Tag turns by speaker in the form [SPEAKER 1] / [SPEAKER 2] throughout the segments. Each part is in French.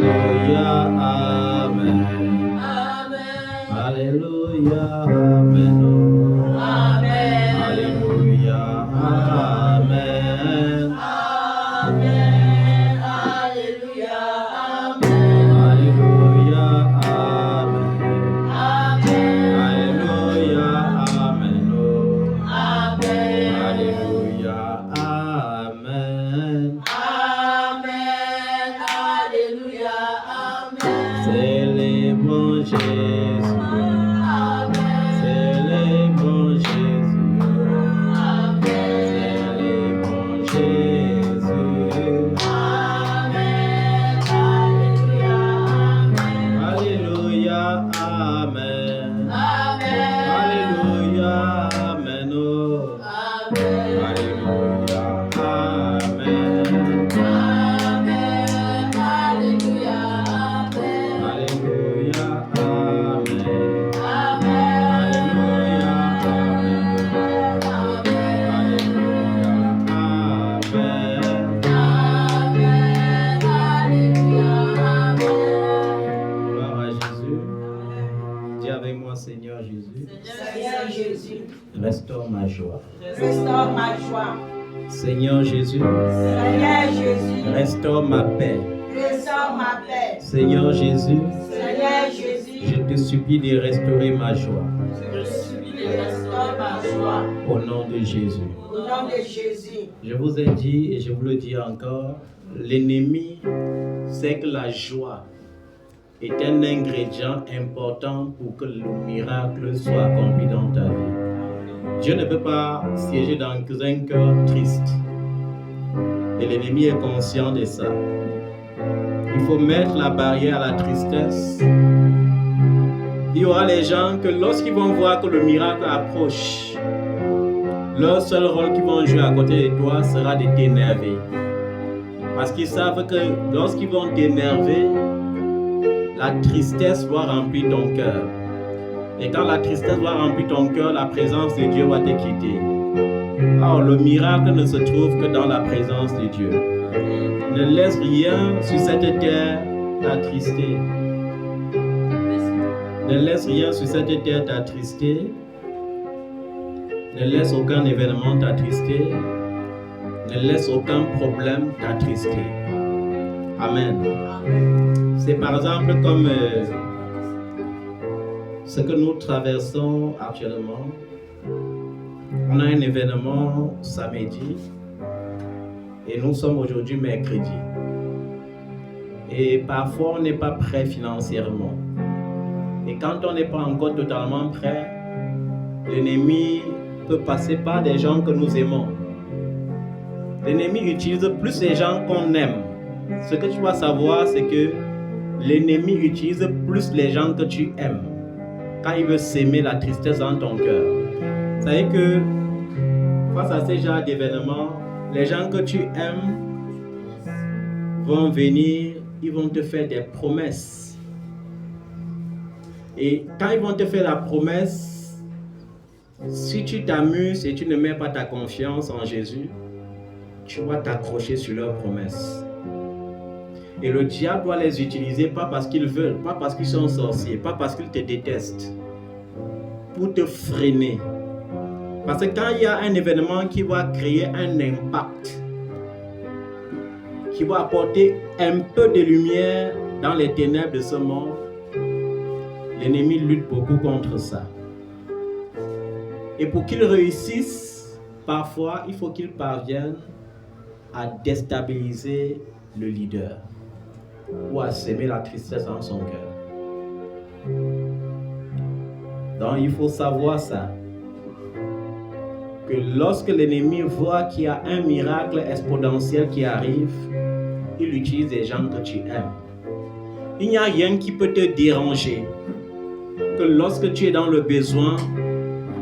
[SPEAKER 1] Amen. Alléluia, Amen. Alléluia, Amen. Seigneur Jésus.
[SPEAKER 2] Seigneur Jésus.
[SPEAKER 1] Restaure ma joie.
[SPEAKER 2] Restaure ma joie.
[SPEAKER 1] Seigneur Jésus.
[SPEAKER 2] Seigneur Jésus.
[SPEAKER 1] Restaure ma paix.
[SPEAKER 2] Restaure ma paix.
[SPEAKER 1] Seigneur Jésus.
[SPEAKER 2] Seigneur Jésus.
[SPEAKER 1] Je te supplie de restaurer ma joie.
[SPEAKER 2] Je te supplie de restaurer ma joie.
[SPEAKER 1] Au nom de Jésus.
[SPEAKER 2] Au nom de Jésus.
[SPEAKER 1] Je vous ai dit et je vous le dis encore, l'ennemi sait que la joie est un ingrédient important pour que le miracle soit accompli dans ta vie. Dieu ne peut pas siéger dans un cœur triste. Et l'ennemi est conscient de ça. Il faut mettre la barrière à la tristesse. Il y aura les gens que lorsqu'ils vont voir que le miracle approche, leur seul rôle qu'ils vont jouer à côté de toi sera de t'énerver. Parce qu'ils savent que lorsqu'ils vont t'énerver, la tristesse va remplir ton cœur. Et quand la tristesse va remplir ton cœur, la présence de Dieu va te quitter. Or, le miracle ne se trouve que dans la présence de Dieu. Ne laisse rien sur cette terre t'attrister. Ne laisse rien sur cette terre t'attrister. Ne laisse aucun événement t'attrister. Ne laisse aucun problème t'attrister. Amen. C'est par exemple comme ce que nous traversons actuellement. On a un événement samedi et nous sommes aujourd'hui mercredi. Et parfois on n'est pas prêt financièrement. Et quand on n'est pas encore totalement prêt, l'ennemi peut passer par des gens que nous aimons. L'ennemi utilise plus les gens qu'on aime. Ce que tu dois savoir, c'est que l'ennemi utilise plus les gens que tu aimes quand il veut s'aimer la tristesse dans ton cœur. Vous savez que face à ces genres d'événements, les gens que tu aimes vont venir, ils vont te faire des promesses. Et quand ils vont te faire la promesse, si tu t'amuses et tu ne mets pas ta confiance en Jésus, tu vas t'accrocher sur leurs promesses. Et le diable doit les utiliser pas parce qu'ils veulent, pas parce qu'ils sont sorciers, pas parce qu'ils te détestent, pour te freiner. Parce que quand il y a un événement qui va créer un impact, qui va apporter un peu de lumière dans les ténèbres de ce monde, l'ennemi lutte beaucoup contre ça. Et pour qu'il réussisse, parfois, il faut qu'il parvienne à déstabiliser le leader ou à s'aimer la tristesse dans son cœur. Donc il faut savoir ça, que lorsque l'ennemi voit qu'il y a un miracle exponentiel qui arrive, il utilise des gens que tu aimes. Il n'y a rien qui peut te déranger que lorsque tu es dans le besoin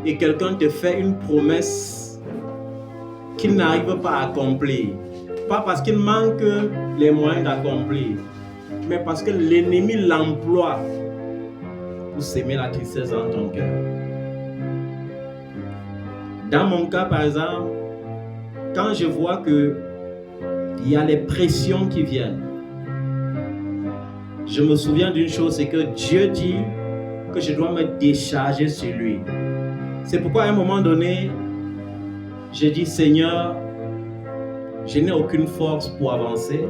[SPEAKER 1] et quelqu'un te fait une promesse qu'il n'arrive pas à accomplir. Pas parce qu'il manque les moyens d'accomplir, mais parce que l'ennemi l'emploie pour s'aimer la tristesse dans ton cœur. Dans mon cas, par exemple, quand je vois qu'il y a les pressions qui viennent, je me souviens d'une chose, c'est que Dieu dit que je dois me décharger sur lui. C'est pourquoi à un moment donné, j'ai dit, Seigneur, je n'ai aucune force pour avancer,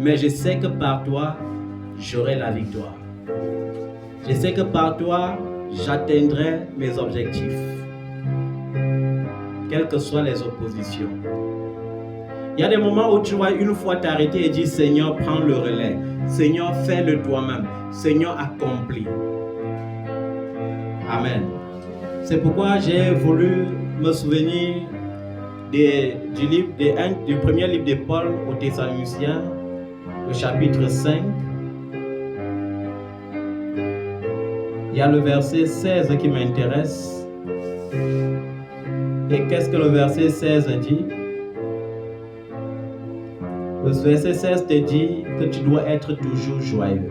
[SPEAKER 1] mais je sais que par toi, j'aurai la victoire. Je sais que par toi, j'atteindrai mes objectifs, quelles que soient les oppositions. Il y a des moments où tu vas une fois t'arrêter et dire, Seigneur, prends le relais. Seigneur, fais-le toi-même. Seigneur, accomplis. Amen. C'est pourquoi j'ai voulu me souvenir du premier livre de Paul aux Thessaloniciens, le chapitre 5. Il y a le verset 16 qui m'intéresse. Et qu'est-ce que le verset 16 dit? Le verset 16 te dit que tu dois être toujours joyeux.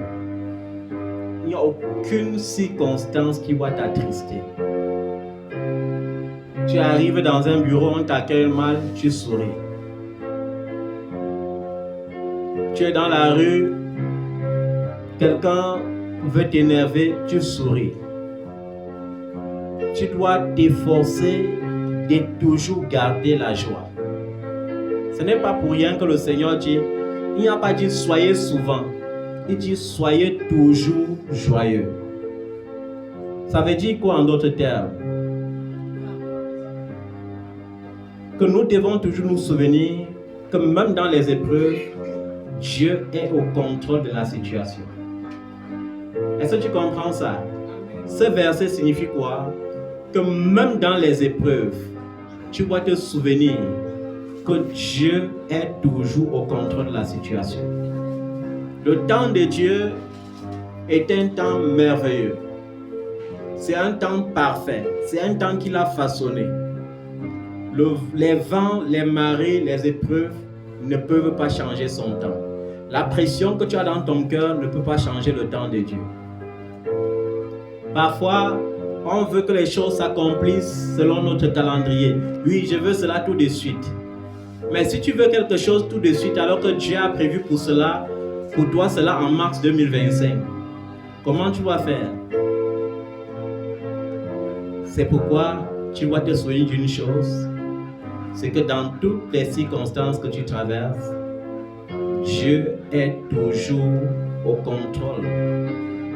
[SPEAKER 1] Il n'y a aucune circonstance qui va t'attrister. Tu arrives dans un bureau, on t'accueille mal, tu souris. Tu es dans la rue, quelqu'un veut t'énerver, tu souris. Tu dois t'efforcer de toujours garder la joie. Ce n'est pas pour rien que le Seigneur dit, il n'a pas dit soyez souvent, il dit soyez toujours joyeux. Ça veut dire quoi en d'autres termes? Que nous devons toujours nous souvenir que même dans les épreuves, Dieu est au contrôle de la situation. Est-ce que tu comprends ça? Ce verset signifie quoi? Que même dans les épreuves, tu dois te souvenir que Dieu est toujours au contrôle de la situation. Le temps de Dieu est un temps merveilleux. C'est un temps parfait. C'est un temps qu'il a façonné. Les vents, les marées, les épreuves ne peuvent pas changer son temps. La pression que tu as dans ton cœur ne peut pas changer le temps de Dieu. Parfois, on veut que les choses s'accomplissent selon notre calendrier. Oui, je veux cela tout de suite. Mais si tu veux quelque chose tout de suite, alors que Dieu a prévu pour cela, pour toi, cela en mars 2025, comment tu vas faire? C'est pourquoi tu dois te souvenir d'une chose, c'est que dans toutes les circonstances que tu traverses, Dieu est toujours au contrôle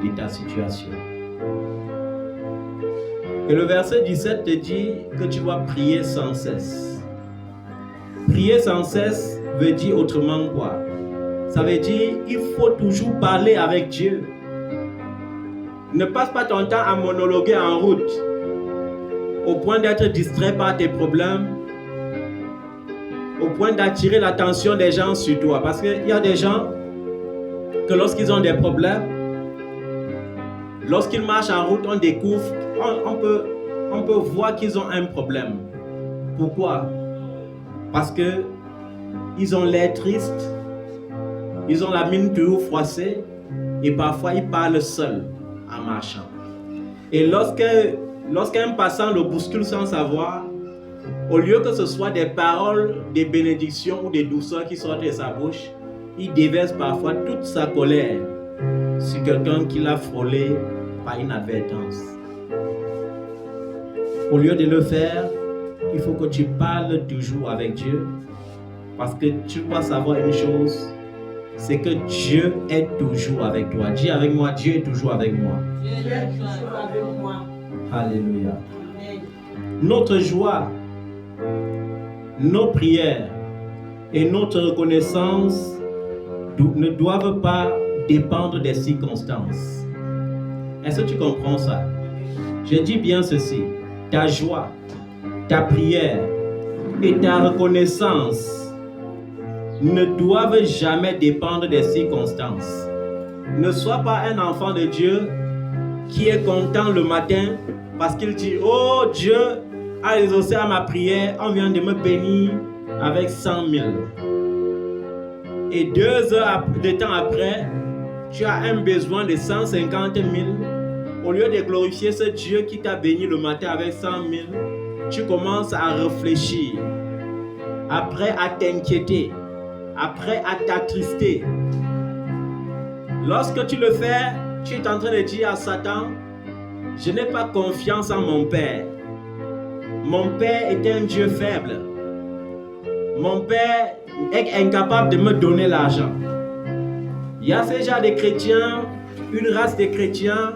[SPEAKER 1] de ta situation. Et le verset 17 te dit que tu dois prier sans cesse. Prier sans cesse veut dire autrement quoi? Ça veut dire il faut toujours parler avec Dieu. Ne passe pas ton temps à monologuer en route au point d'être distrait par tes problèmes, au point d'attirer l'attention des gens sur toi. Parce qu'il y a des gens que lorsqu'ils ont des problèmes, lorsqu'ils marchent en route, on découvre, on peut voir qu'ils ont un problème. Pourquoi? Parce que ils ont l'air tristes, ils ont la mine toujours froissée et parfois ils parlent seuls en marchant. Et lorsqu'un passant le bouscule sans savoir, au lieu que ce soit des paroles, des bénédictions ou des douceurs qui sortent de sa bouche, il déverse parfois toute sa colère sur quelqu'un qui l'a frôlé par inadvertance. Au lieu de le faire, il faut que tu parles toujours avec Dieu, parce que tu dois savoir une chose, c'est que Dieu est toujours avec toi. Dis avec moi, Dieu est toujours avec moi.
[SPEAKER 2] Dieu est toujours avec moi.
[SPEAKER 1] Alléluia.
[SPEAKER 2] Amen.
[SPEAKER 1] Notre joie, nos prières et notre reconnaissance ne doivent pas dépendre des circonstances. Est-ce que tu comprends ça? Je dis bien ceci. Ta joie, ta prière et ta reconnaissance ne doivent jamais dépendre des circonstances. Ne sois pas un enfant de Dieu qui est content le matin parce qu'il dit « Oh, Dieu a exaucé à ma prière, on vient de me bénir avec 100 000. » Et 2 heures de temps après, tu as un besoin de 150 000. Au lieu de glorifier ce Dieu qui t'a béni le matin avec 100 000, tu commences à réfléchir, après à t'inquiéter, après à t'attrister. Lorsque tu le fais, tu es en train de dire à Satan, je n'ai pas confiance en mon Père. Mon Père est un Dieu faible. Mon Père est incapable de me donner l'argent. Il y a ce genre de chrétiens, une race de chrétiens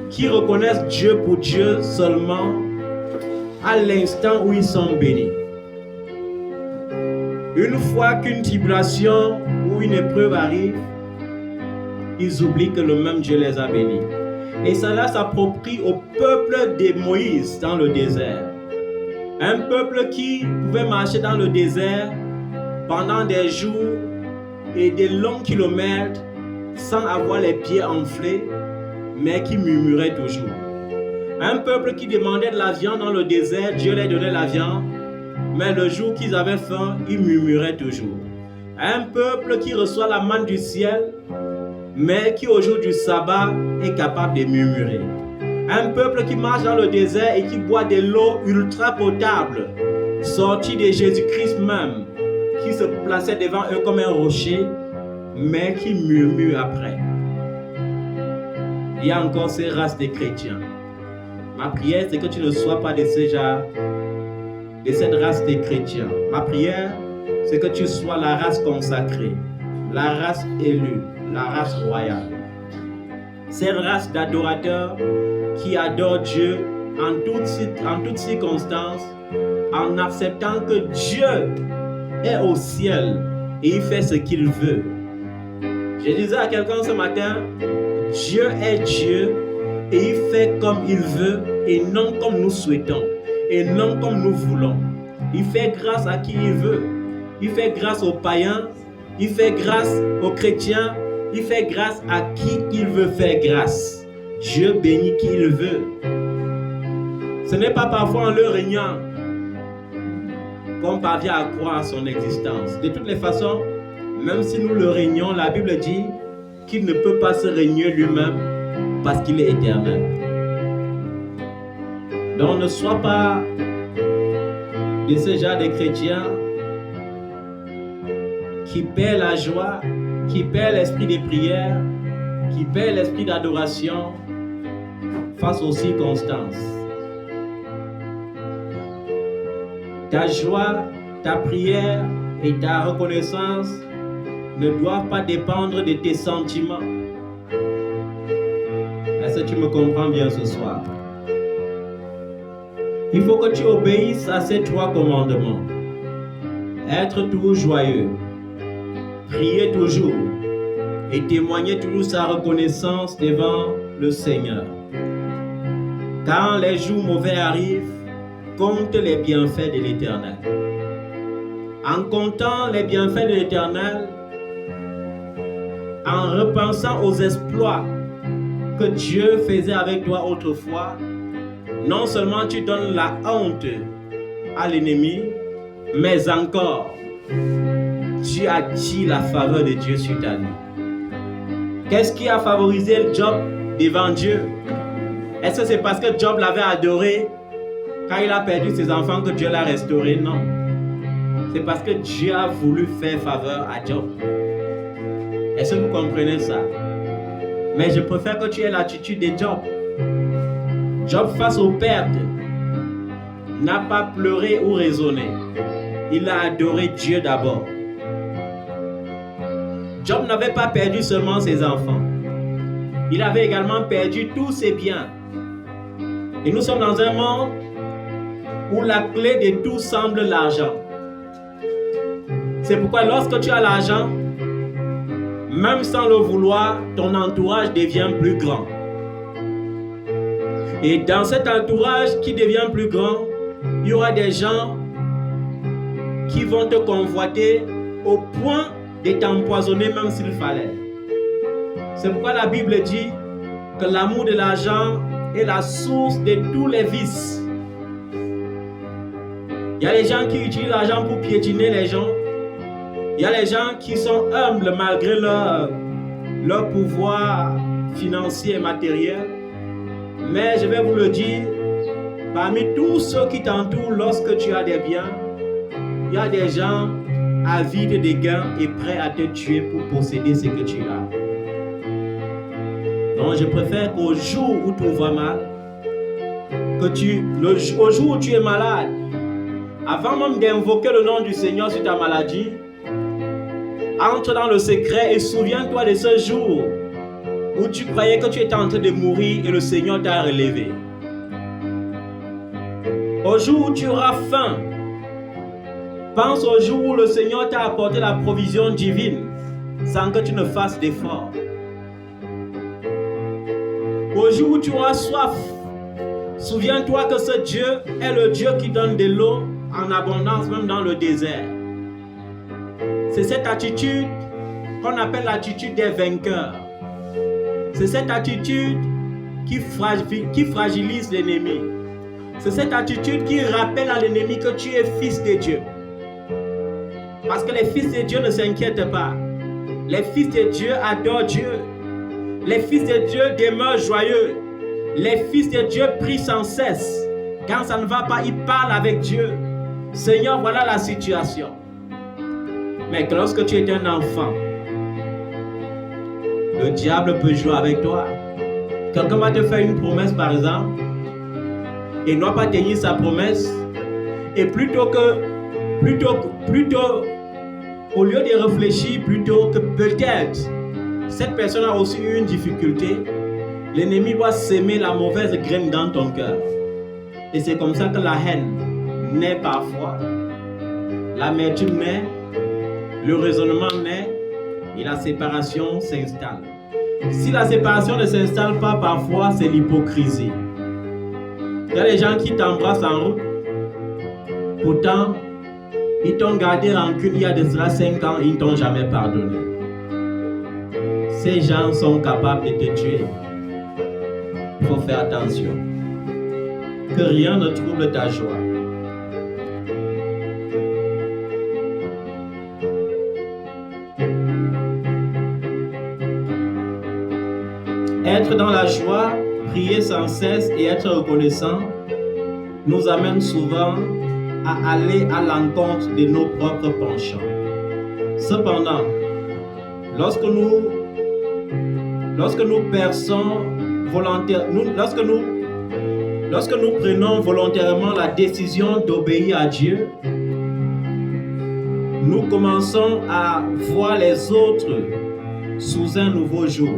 [SPEAKER 1] qui reconnaissent Dieu pour Dieu seulement à l'instant où ils sont bénis. Une fois qu'une tribulation ou une épreuve arrive, ils oublient que le même Dieu les a bénis. Et cela s'approprie au peuple de Moïse dans le désert. Un peuple qui pouvait marcher dans le désert pendant des jours et des longs kilomètres sans avoir les pieds enflés, mais qui murmurait toujours. Un peuple qui demandait de la viande dans le désert, Dieu leur donnait la viande, mais le jour qu'ils avaient faim, ils murmuraient toujours. Un peuple qui reçoit la manne du ciel, mais qui au jour du sabbat est capable de murmurer. Un peuple qui marche dans le désert et qui boit de l'eau ultra potable, sortie de Jésus-Christ même, qui se plaçait devant eux comme un rocher, mais qui murmure après. Il y a encore ces races de chrétiens. Ma prière, c'est que tu ne sois pas de ce genre, de cette race de chrétiens. Ma prière, c'est que tu sois la race consacrée, la race élue, la race royale. Cette race d'adorateurs qui adorent Dieu en toutes circonstances, en acceptant que Dieu est au ciel et il fait ce qu'il veut. Je disais à quelqu'un ce matin, Dieu est Dieu et il fait comme il veut et non comme nous souhaitons et non comme nous voulons. Il fait grâce à qui il veut. Il fait grâce aux païens, il fait grâce aux chrétiens, il fait grâce à qui il veut faire grâce. Dieu bénit qui il veut. Ce n'est pas parfois en le régnant qu'on parvient à croire à son existence. De toutes les façons, même si nous le régnons, la Bible dit qu'il ne peut pas se régner lui-même parce qu'il est éternel. Donc ne sois pas de ce genre de chrétiens qui perd la joie, qui perd l'esprit de prière, qui perd l'esprit d'adoration face aux circonstances. Ta joie, ta prière et ta reconnaissance ne doivent pas dépendre de tes sentiments. Est-ce que tu me comprends bien ce soir? Il faut que tu obéisses à ces 3 commandements. Être toujours joyeux, prier toujours et témoigner toujours sa reconnaissance devant le Seigneur. Quand les jours mauvais arrivent, compte les bienfaits de l'Éternel. En comptant les bienfaits de l'Éternel, en repensant aux exploits que Dieu faisait avec toi autrefois, non seulement tu donnes la honte à l'ennemi, mais encore, tu attires la faveur de Dieu sur ta vie. Qu'est-ce qui a favorisé Job devant Dieu? Est-ce que c'est parce que Job l'avait adoré quand il a perdu ses enfants que Dieu l'a restauré? Non. C'est parce que Dieu a voulu faire faveur à Job. Est-ce que vous comprenez ça? Mais je préfère que tu aies l'attitude de Job. Job, face aux pertes, n'a pas pleuré ou raisonné. Il a adoré Dieu d'abord. Job n'avait pas perdu seulement ses enfants. Il avait également perdu tous ses biens. Et nous sommes dans un monde où la clé de tout semble l'argent. C'est pourquoi lorsque tu as l'argent, même sans le vouloir, ton entourage devient plus grand. Et dans cet entourage qui devient plus grand, il y aura des gens qui vont te convoiter au point de t'empoisonner même s'il fallait. C'est pourquoi la Bible dit que l'amour de l'argent est la source de tous les vices. Il y a les gens qui utilisent l'argent pour piétiner les gens. Il y a les gens qui sont humbles malgré leur pouvoir financier et matériel. Mais je vais vous le dire, parmi tous ceux qui t'entourent lorsque tu as des biens, il y a des gens avides de gains et prêts à te tuer pour posséder ce que tu as. Donc je préfère qu'au jour où tout va mal, au jour où tu es malade, avant même d'invoquer le nom du Seigneur sur ta maladie, entre dans le secret et souviens-toi de ce jour où tu croyais que tu étais en train de mourir et le Seigneur t'a relevé. Au jour où tu auras faim, pense au jour où le Seigneur t'a apporté la provision divine sans que tu ne fasses d'efforts. Au jour où tu auras soif, souviens-toi que ce Dieu est le Dieu qui donne de l'eau en abondance même dans le désert. C'est cette attitude qu'on appelle l'attitude des vainqueurs. C'est cette attitude qui fragilise l'ennemi. C'est cette attitude qui rappelle à l'ennemi que tu es fils de Dieu. Parce que les fils de Dieu ne s'inquiètent pas. Les fils de Dieu adorent Dieu. Les fils de Dieu demeurent joyeux. Les fils de Dieu prient sans cesse. Quand ça ne va pas, ils parlent avec Dieu. Seigneur, voilà la situation. Mais que lorsque tu es un enfant, le diable peut jouer avec toi. Quelqu'un va te faire une promesse par exemple, et il ne va pas tenir sa promesse, et plutôt au lieu de réfléchir, plutôt que peut-être cette personne a aussi eu une difficulté, l'ennemi va s'aimer la mauvaise graine dans ton cœur. Et c'est comme ça que la haine naît parfois, l'amertume naît, le raisonnement naît et la séparation s'installe. Si la séparation ne s'installe pas parfois, c'est l'hypocrisie. Il y a des gens qui t'embrassent en route, pourtant ils t'ont gardé rancune il y a de cela 5 ans, ils ne t'ont jamais pardonné. Ces gens sont capables de te tuer. Il faut faire attention. Que rien ne trouble ta joie. Être dans la joie, prier sans cesse et être reconnaissant nous amène souvent à aller à l'encontre de nos propres penchants. Cependant, lorsque nous prenons volontairement la décision d'obéir à Dieu, nous commençons à voir les autres sous un nouveau jour.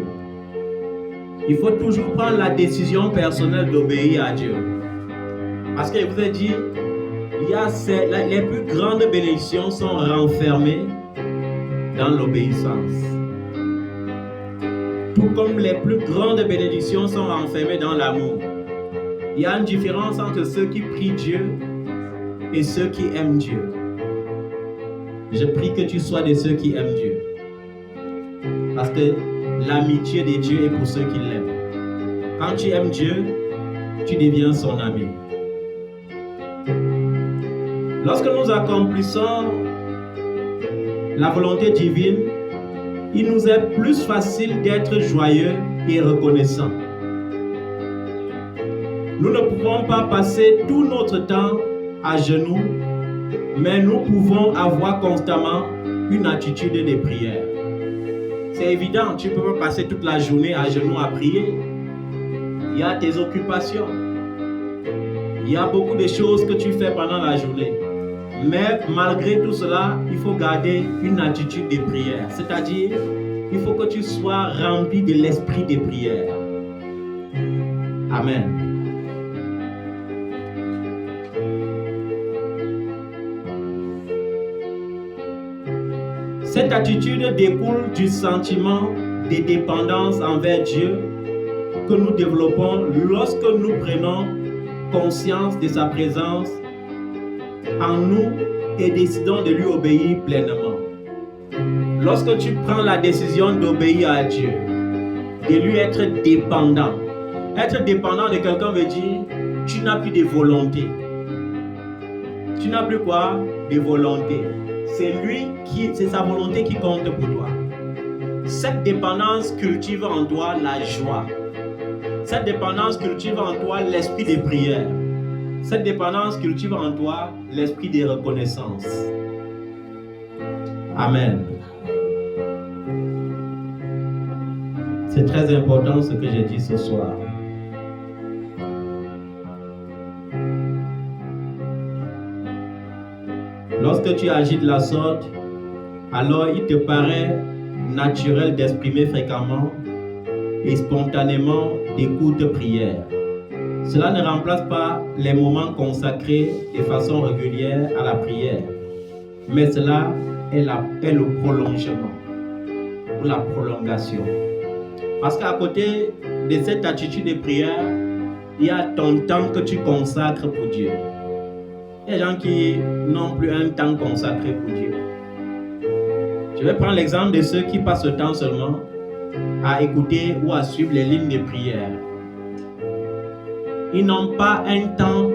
[SPEAKER 1] Il faut toujours prendre la décision personnelle d'obéir à Dieu. Parce que je vous ai dit, les plus grandes bénédictions sont renfermées dans l'obéissance. Tout comme les plus grandes bénédictions sont renfermées dans l'amour. Il y a une différence entre ceux qui prient Dieu et ceux qui aiment Dieu. Je prie que tu sois de ceux qui aiment Dieu. Parce que l'amitié de Dieu est pour ceux qui l'aiment. Quand tu aimes Dieu, tu deviens son ami. Lorsque nous accomplissons la volonté divine, il nous est plus facile d'être joyeux et reconnaissants. Nous ne pouvons pas passer tout notre temps à genoux, mais nous pouvons avoir constamment une attitude de prière. C'est évident, tu ne peux pas passer toute la journée à genoux à prier. Il y a tes occupations. Il y a beaucoup de choses que tu fais pendant la journée. Mais malgré tout cela, il faut garder une attitude de prière. C'est-à-dire, il faut que tu sois rempli de l'esprit de prière. Amen. Cette attitude découle du sentiment de dépendance envers Dieu que nous développons lorsque nous prenons conscience de sa présence en nous et décidons de lui obéir pleinement. Lorsque tu prends la décision d'obéir à Dieu, de lui être dépendant de quelqu'un veut dire tu n'as plus de volonté. Tu n'as plus quoi? De volonté. C'est sa volonté qui compte pour toi. Cette dépendance cultive en toi la joie. Cette dépendance cultive en toi l'esprit de prière. Cette dépendance cultive en toi l'esprit de reconnaissance. Amen. C'est très important ce que j'ai dit ce soir. Lorsque tu agis de la sorte, alors il te paraît naturel d'exprimer fréquemment et spontanément des courtes prières. Cela ne remplace pas les moments consacrés de façon régulière à la prière, mais cela est le prolongement ou la prolongation. Parce qu'à côté de cette attitude de prière, il y a ton temps que tu consacres pour Dieu. Il y a des gens qui n'ont plus un temps consacré pour Dieu. Je vais prendre l'exemple de ceux qui passent le temps seulement à écouter ou à suivre les lignes de prière. Ils n'ont pas un temps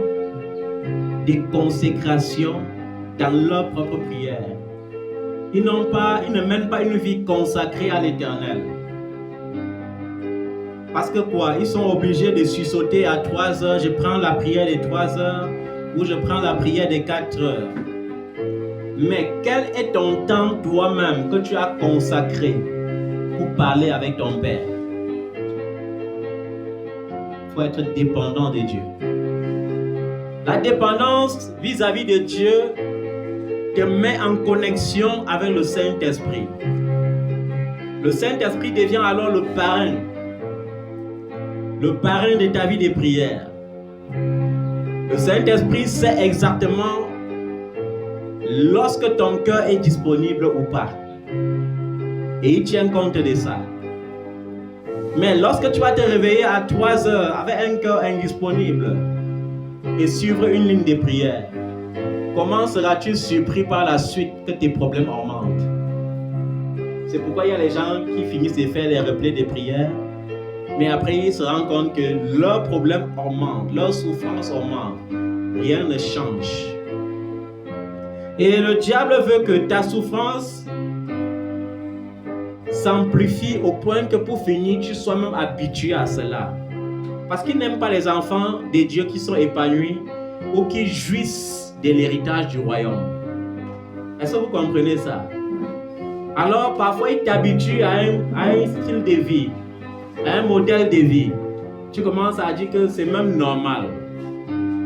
[SPEAKER 1] de consécration dans leur propre prière. Ils ne mènent pas une vie consacrée à l'Éternel. Parce que quoi? Ils sont obligés de sursauter à 3 heures. Je prends la prière de 3 heures ou je prends la prière de 4 heures. Mais quel est ton temps toi-même que tu as consacré pour parler avec ton Père? Il faut être dépendant de Dieu. La dépendance vis-à-vis de Dieu te met en connexion avec le Saint-Esprit. Le Saint-Esprit devient alors le parrain de ta vie de prière. Le Saint-Esprit sait exactement lorsque ton cœur est disponible ou pas. Et il tient compte de ça. Mais lorsque tu vas te réveiller à 3 heures avec un cœur indisponible et suivre une ligne de prière, comment seras-tu surpris par la suite que tes problèmes augmentent? C'est pourquoi il y a les gens qui finissent de faire les replays de prière, mais après ils se rendent compte que leurs problèmes augmentent, leur souffrance augmente, rien ne change. Et le diable veut que ta souffrance s'amplifie au point que pour finir, tu sois même habitué à cela. Parce qu'il n'aime pas les enfants de Dieu qui sont épanouis ou qui jouissent de l'héritage du royaume. Est-ce que vous comprenez ça? Alors parfois il t'habitue à un style de vie, à un modèle de vie. Tu commences à dire que c'est même normal.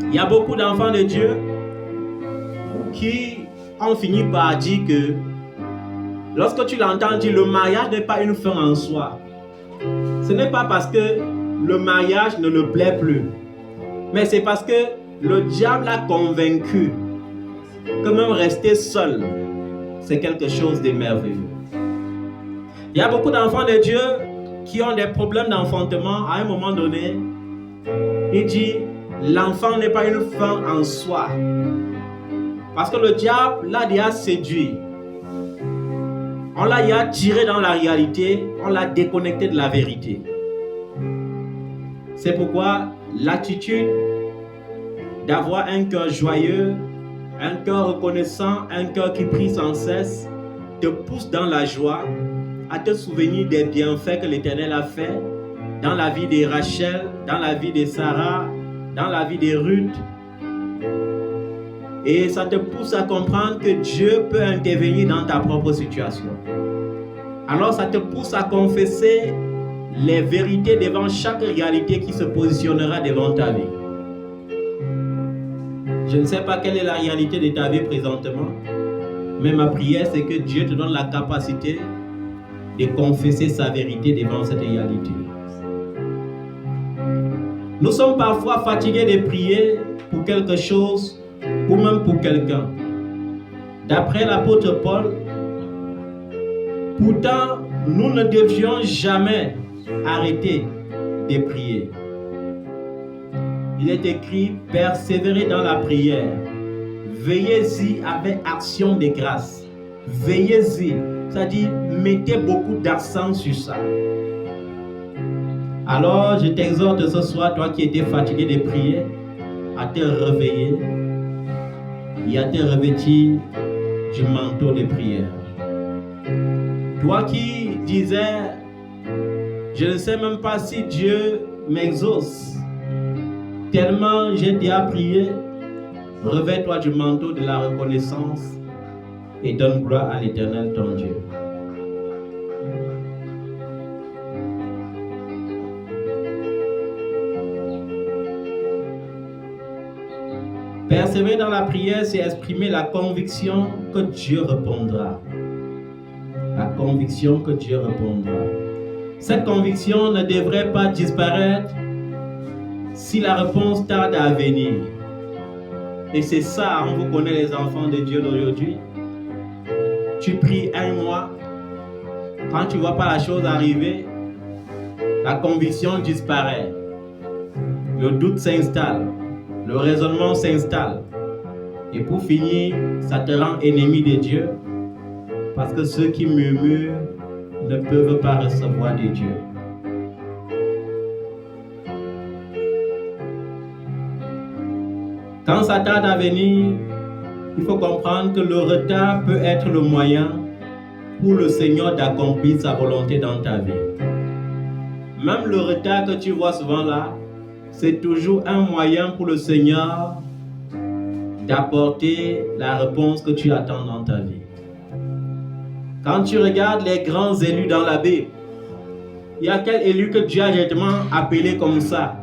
[SPEAKER 1] Il y a beaucoup d'enfants de Dieu qui ont fini par dire que lorsque tu l'entends dire le mariage n'est pas une fin en soi, ce n'est pas parce que le mariage ne le plaît plus, mais c'est parce que le diable l'a convaincu que même rester seul, c'est quelque chose de merveilleux. Il y a beaucoup d'enfants de Dieu qui ont des problèmes d'enfantement. À un moment donné, il dit l'enfant n'est pas une fin en soi, parce que le diable l'a déjà séduit. On l'a déjà tiré dans la réalité, on l'a déconnecté de la vérité. C'est pourquoi l'attitude d'avoir un cœur joyeux, un cœur reconnaissant, un cœur qui prie sans cesse, te pousse dans la joie, à te souvenir des bienfaits que l'Éternel a fait dans la vie de Rachel, dans la vie de Sarah, dans la vie de Ruth. Et ça te pousse à comprendre que Dieu peut intervenir dans ta propre situation. Alors ça te pousse à confesser les vérités devant chaque réalité qui se positionnera devant ta vie. Je ne sais pas quelle est la réalité de ta vie présentement, mais ma prière c'est que Dieu te donne la capacité de confesser sa vérité devant cette réalité. Nous sommes parfois fatigués de prier pour quelque chose ou même pour quelqu'un. D'après l'apôtre Paul, pourtant, nous ne devions jamais arrêter de prier. Il est écrit, persévérez dans la prière, veillez-y avec action de grâce. Veillez-y, c'est-à-dire mettez beaucoup d'accent sur ça. Alors, je t'exhorte ce soir, toi qui étais fatigué de prier, à te réveiller et à te revêtir du manteau de prière. Toi qui disais, je ne sais même pas si Dieu m'exauce, tellement j'ai déjà prié, revêt-toi du manteau de la reconnaissance et donne gloire à l'Éternel ton Dieu. Persévérer dans la prière, c'est exprimer la conviction que Dieu répondra. La conviction que Dieu répondra. Cette conviction ne devrait pas disparaître si la réponse tarde à venir. Et c'est ça, on vous connaît les enfants de Dieu d'aujourd'hui. Tu pries 1 mois, quand tu ne vois pas la chose arriver, la conviction disparaît. Le doute s'installe, le raisonnement s'installe. Et pour finir, ça te rend ennemi de Dieu, parce que ceux qui murmurent ne peuvent pas recevoir de Dieu. Quand ça tarde à venir, il faut comprendre que le retard peut être le moyen pour le Seigneur d'accomplir sa volonté dans ta vie. Même le retard que tu vois souvent là, c'est toujours un moyen pour le Seigneur d'apporter la réponse que tu attends dans ta vie. Quand tu regardes les grands élus dans la Bible, il y a quel élu que Dieu a directement appelé comme ça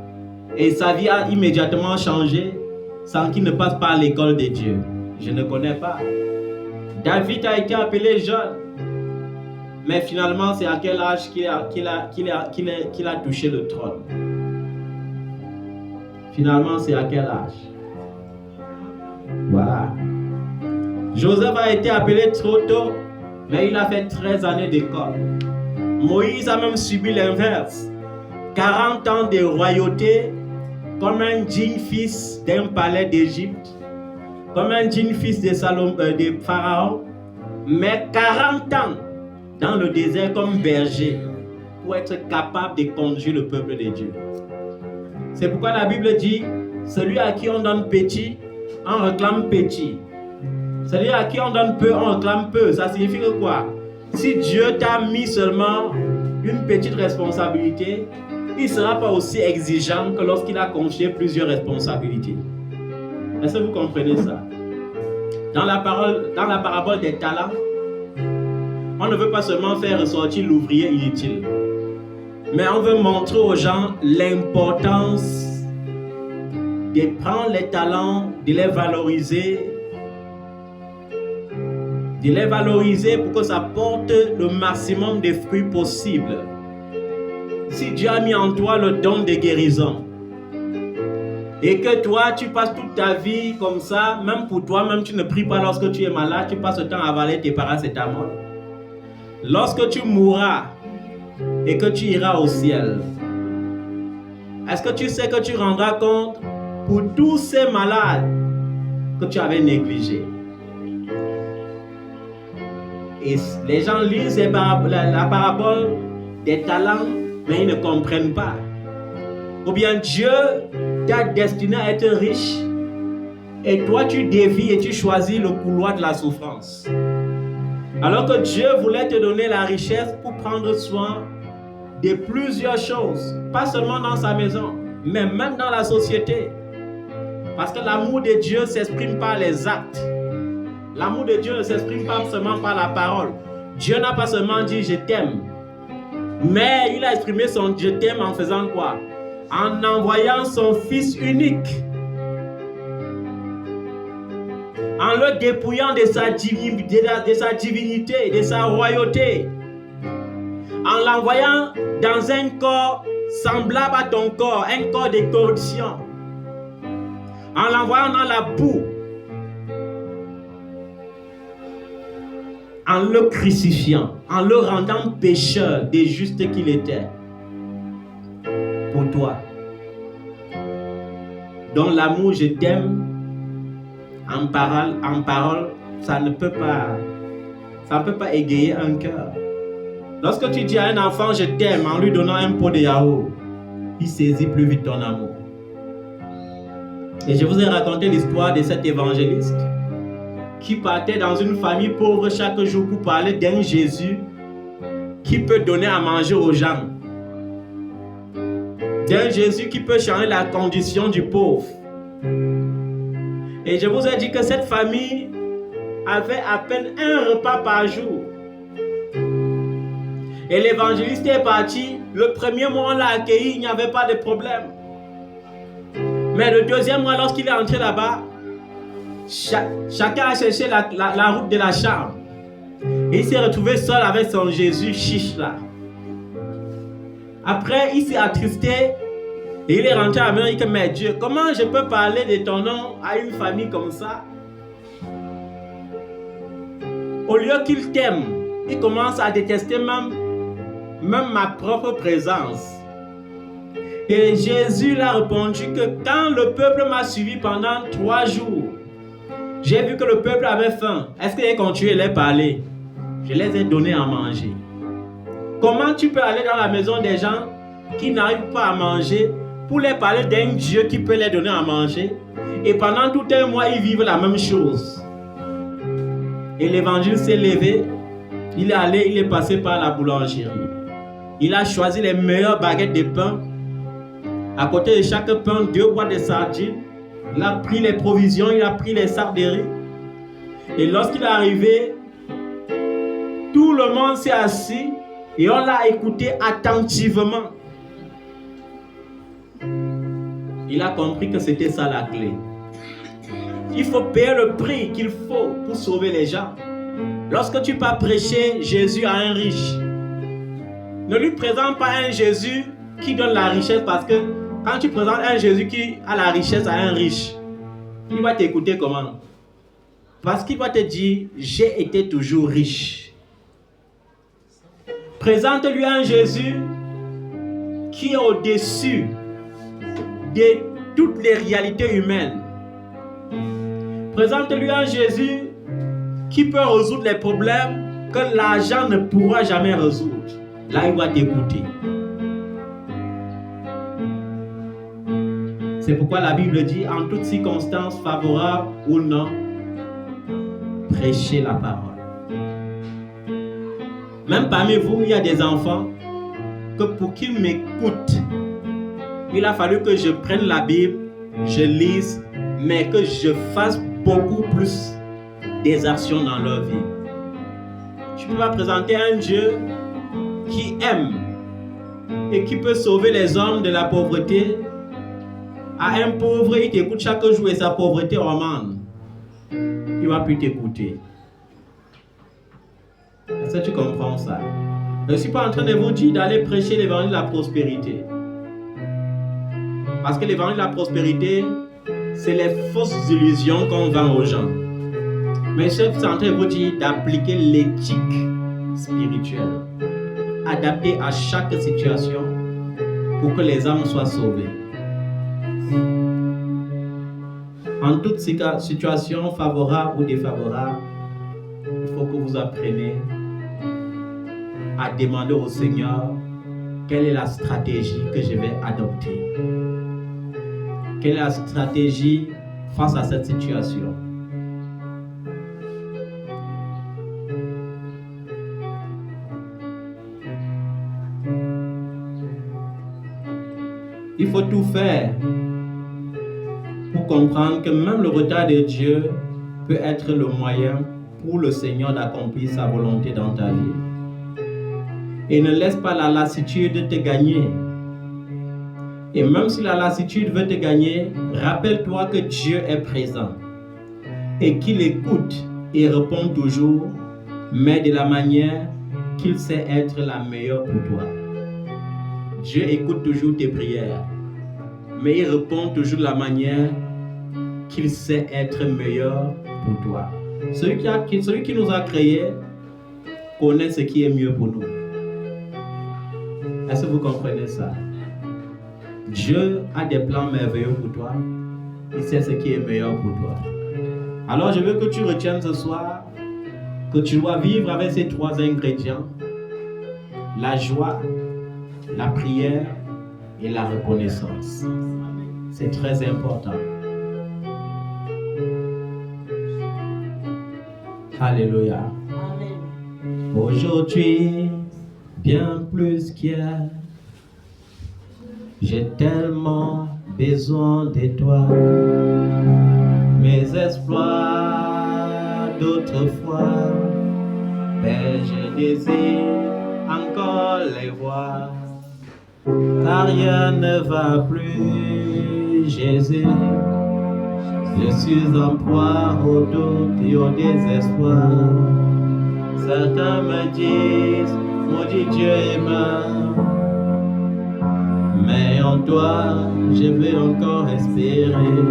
[SPEAKER 1] et sa vie a immédiatement changé sans qu'il ne passe par l'école de Dieu? Je ne connais pas. David a été appelé jeune, mais finalement c'est à quel âge qu'il a touché le trône? Finalement c'est à quel âge? Voilà. Joseph a été appelé trop tôt, mais il a fait 13 années d'école. Moïse a même subi l'inverse. 40 ans de royauté, comme un digne fils d'un palais d'Égypte, comme un digne fils de Pharaon, mais 40 ans dans le désert comme berger pour être capable de conduire le peuple de Dieu. C'est pourquoi la Bible dit, celui à qui on donne petit, on réclame petit. Celui à qui on donne peu, on réclame peu. Ça signifie que quoi? Si Dieu t'a mis seulement une petite responsabilité, il ne sera pas aussi exigeant que lorsqu'il a confié plusieurs responsabilités. Est-ce que vous comprenez ça? Dans la parabole des talents, on ne veut pas seulement faire ressortir l'ouvrier inutile, mais on veut montrer aux gens l'importance de prendre les talents, de les valoriser pour que ça porte le maximum de fruits possible. Si Dieu a mis en toi le don de guérison et que toi tu passes toute ta vie comme ça, même pour toi, même tu ne pries pas lorsque tu es malade, tu passes le temps à avaler tes paracétamol. Lorsque tu mourras et que tu iras au ciel, est-ce que tu sais que tu rendras compte pour tous ces malades que tu avais négligés? Et les gens lisent la parabole des talents, mais ils ne comprennent pas. Ou bien Dieu t'a destiné à être riche et toi tu dévies et tu choisis le couloir de la souffrance. Alors que Dieu voulait te donner la richesse pour prendre soin de plusieurs choses, pas seulement dans sa maison, mais même dans la société. Parce que l'amour de Dieu s'exprime par les actes. L'amour de Dieu ne s'exprime pas seulement par la parole. Dieu n'a pas seulement dit « je t'aime », mais il a exprimé son « je t'aime » en faisant quoi? En envoyant son Fils unique, en le dépouillant de sa divinité, de sa royauté, en l'envoyant dans un corps semblable à ton corps, un corps de corruption, en l'envoyant dans la boue, en le crucifiant, en le rendant pécheur des justes qu'il était, pour toi. Donc l'amour, je t'aime, en parole, ça ne peut pas égayer un cœur. Lorsque tu dis à un enfant je t'aime en lui donnant un pot de yaourt, il saisit plus vite ton amour. Et je vous ai raconté l'histoire de cet évangéliste qui partait dans une famille pauvre chaque jour pour parler d'un Jésus qui peut donner à manger aux gens. D'un Jésus qui peut changer la condition du pauvre. Et je vous ai dit que cette famille avait à peine un repas par jour. Et l'évangéliste est parti. Le premier mois, on l'a accueilli, il n'y avait pas de problème. Mais le deuxième mois, lorsqu'il est entré là-bas, Chacun a cherché la route de la chambre. Et il s'est retrouvé seul avec son Jésus chiche là. Après, il s'est attristé et il est rentré à la maison. Il dit, mais Dieu, comment je peux parler de ton nom à une famille comme ça? Au lieu qu'il t'aime, il commence à détester même ma propre présence. Et Jésus l'a répondu que quand le peuple m'a suivi pendant 3 jours, j'ai vu que le peuple avait faim. Est-ce que j'ai continué à les parler? Je les ai donnés à manger. Comment tu peux aller dans la maison des gens qui n'arrivent pas à manger pour les parler d'un Dieu qui peut les donner à manger? Et pendant tout un mois, ils vivent la même chose. Et l'évangile s'est levé. Il est allé, il est passé par la boulangerie. Il a choisi les meilleures baguettes de pain. À côté de chaque pain, 2 boîtes de sardines. Il a pris les provisions, il a pris les sacs de riz. Et lorsqu'il est arrivé, tout le monde s'est assis et on l'a écouté attentivement. Il a compris que c'était ça la clé. Il faut payer le prix qu'il faut pour sauver les gens. Lorsque tu vas prêcher Jésus à un riche, ne lui présente pas un Jésus qui donne la richesse, parce que quand tu présentes un Jésus qui a la richesse à un riche, il va t'écouter comment? Parce qu'il va te dire, j'ai été toujours riche. Présente-lui un Jésus qui est au-dessus de toutes les réalités humaines. Présente-lui un Jésus qui peut résoudre les problèmes que l'argent ne pourra jamais résoudre. Là, il va t'écouter. C'est pourquoi la Bible dit, en toutes circonstances, favorables ou non, prêchez la parole. Même parmi vous, il y a des enfants que pour qu'ils m'écoutent, il a fallu que je prenne la Bible, je lise, mais que je fasse beaucoup plus des actions dans leur vie. Je peux pas présenter un Dieu qui aime et qui peut sauver les hommes de la pauvreté. À un pauvre, il t'écoute chaque jour et sa pauvreté augmente. Il va plus t'écouter. Est-ce que tu comprends ça? Je ne suis pas en train de vous dire d'aller prêcher l'évangile de la prospérité. Parce que l'évangile de la prospérité, c'est les fausses illusions qu'on vend aux gens. Mais je suis en train de vous dire d'appliquer l'éthique spirituelle, adaptée à chaque situation pour que les âmes soient sauvées. En toute situation favorable ou défavorable, il faut que vous appreniez à demander au Seigneur quelle est la stratégie que je vais adopter. Quelle est la stratégie face à cette situation? Il faut tout faire pour comprendre que même le retard de Dieu peut être le moyen pour le Seigneur d'accomplir sa volonté dans ta vie. Et ne laisse pas la lassitude te gagner. Et même si la lassitude veut te gagner, rappelle-toi que Dieu est présent et qu'il écoute et répond toujours, mais de la manière qu'il sait être la meilleure pour toi. Dieu écoute toujours tes prières, mais il répond toujours de la manière qu'il sait être meilleur pour toi. Celui qui nous a créés connaît ce qui est mieux pour nous. Est-ce que vous comprenez ça? Dieu a des plans merveilleux pour toi. Il sait ce qui est meilleur pour toi. Alors je veux que tu retiennes ce soir que tu dois vivre avec ces 3 ingrédients: la joie, la prière et la reconnaissance. C'est très important. Alléluia. Amen. Aujourd'hui, bien plus qu'hier, j'ai tellement besoin de toi. Mes exploits d'autrefois, mais je désire encore les voir. Car rien ne va plus, Jésus. Je suis en proie au doute et au désespoir. Certains me disent, maudit Dieu est mort. Mais en toi, je veux encore espérer,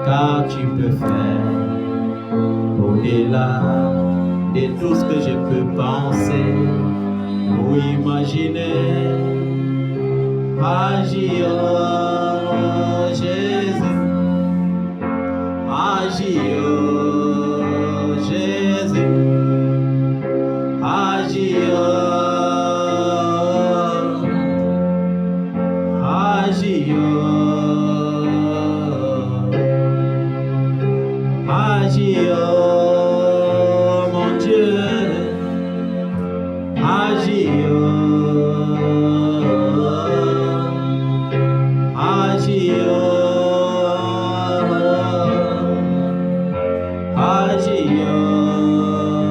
[SPEAKER 1] car tu peux faire au-delà de tout ce que je peux penser ou imaginer. Agis, oh Jésus, agis, oh